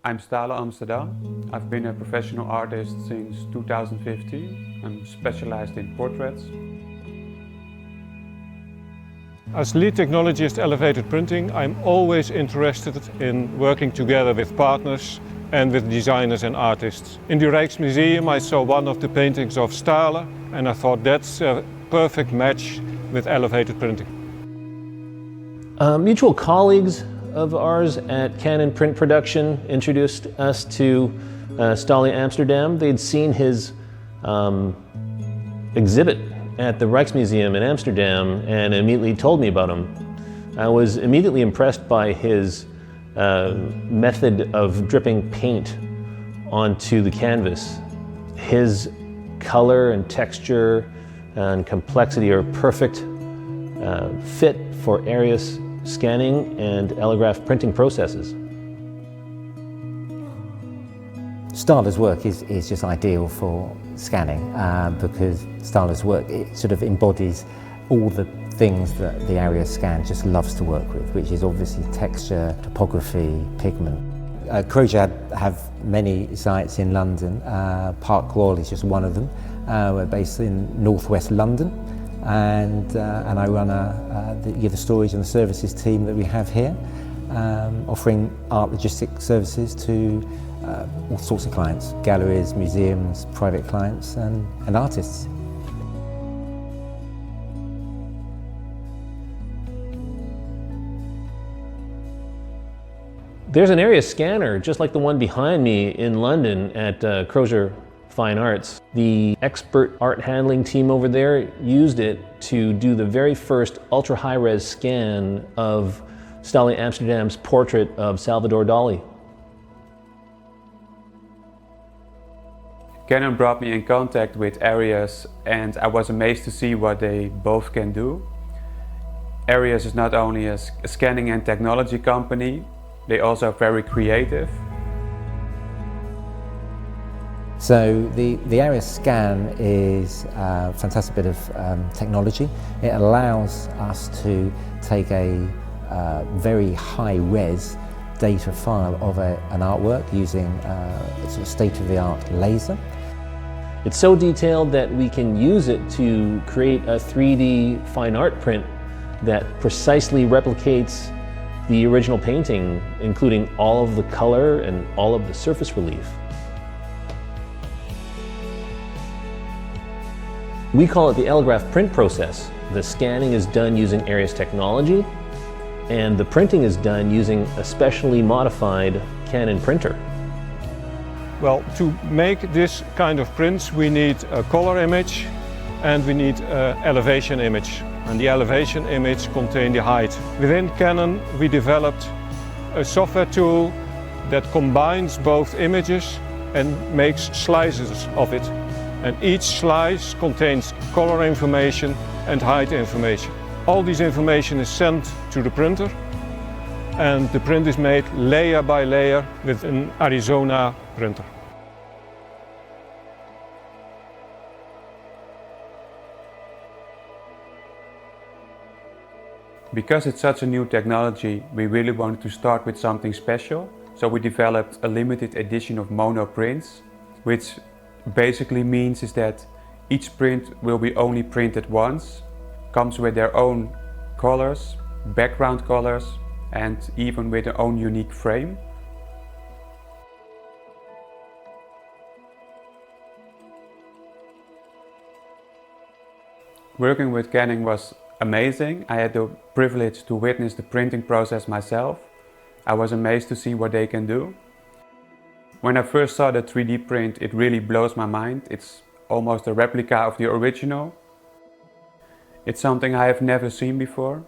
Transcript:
I'm Stale Amsterdam. I've been a professional artist since 2015. I'm specialized in portraits. As lead technologist elevated printing, I'm always interested in working together with partners and with designers and artists. In the Rijksmuseum I saw one of the paintings of Stale and I thought that's a perfect match with elevated printing. Mutual colleagues of ours at Canon Print Production introduced us to Stale Amsterdam. They'd seen his exhibit at the Rijksmuseum in Amsterdam and immediately told me about him. I was immediately impressed by his method of dripping paint onto the canvas. His color and texture and complexity are perfect fit for Arius scanning and allograph printing processes. Stale's work is just ideal for scanning because Stale's work, it sort of embodies all the things that the Arius scan just loves to work with, which is obviously texture, topography, pigment. Crozier have many sites in London. Park Royal is just one of them. We're based in northwest London, and I run the storage and the services team that we have here, offering art logistics services to all sorts of clients: galleries, museums, private clients, and artists. There's an Arius scanner just like the one behind me in London at Crozier Fine Arts. The expert art handling team over there used it to do the very first ultra high-res scan of Stale Amsterdam's portrait of Salvador Dali. Canon brought me in contact with Arius and I was amazed to see what they both can do. Arius is not only a scanning and technology company, they also are very creative. So the Arius scan is a fantastic bit of technology. It allows us to take a very high-res data file of an artwork using a sort of state-of-the-art laser. It's so detailed that we can use it to create a 3D fine art print that precisely replicates the original painting, including all of the color and all of the surface relief. We call it the allograph print process. The scanning is done using Arius technology, and the printing is done using a specially modified Canon printer. Well, to make this kind of prints we need a color image and we need an elevation image. And the elevation image contains the height. Within Canon we developed a software tool that combines both images and makes slices of it. And each slice contains color information and height information. All this information is sent to the printer and the print is made layer by layer with an Arizona printer. Because it's such a new technology, we really wanted to start with something special. So we developed a limited edition of mono prints, which basically means is that each print will be only printed once, comes with their own colors, background colors, and even with their own unique frame. Working with Canon was amazing. I had the privilege to witness the printing process myself. I was amazed to see what they can do. When I first saw the 3D print, it really blows my mind. It's almost a replica of the original. It's something I have never seen before.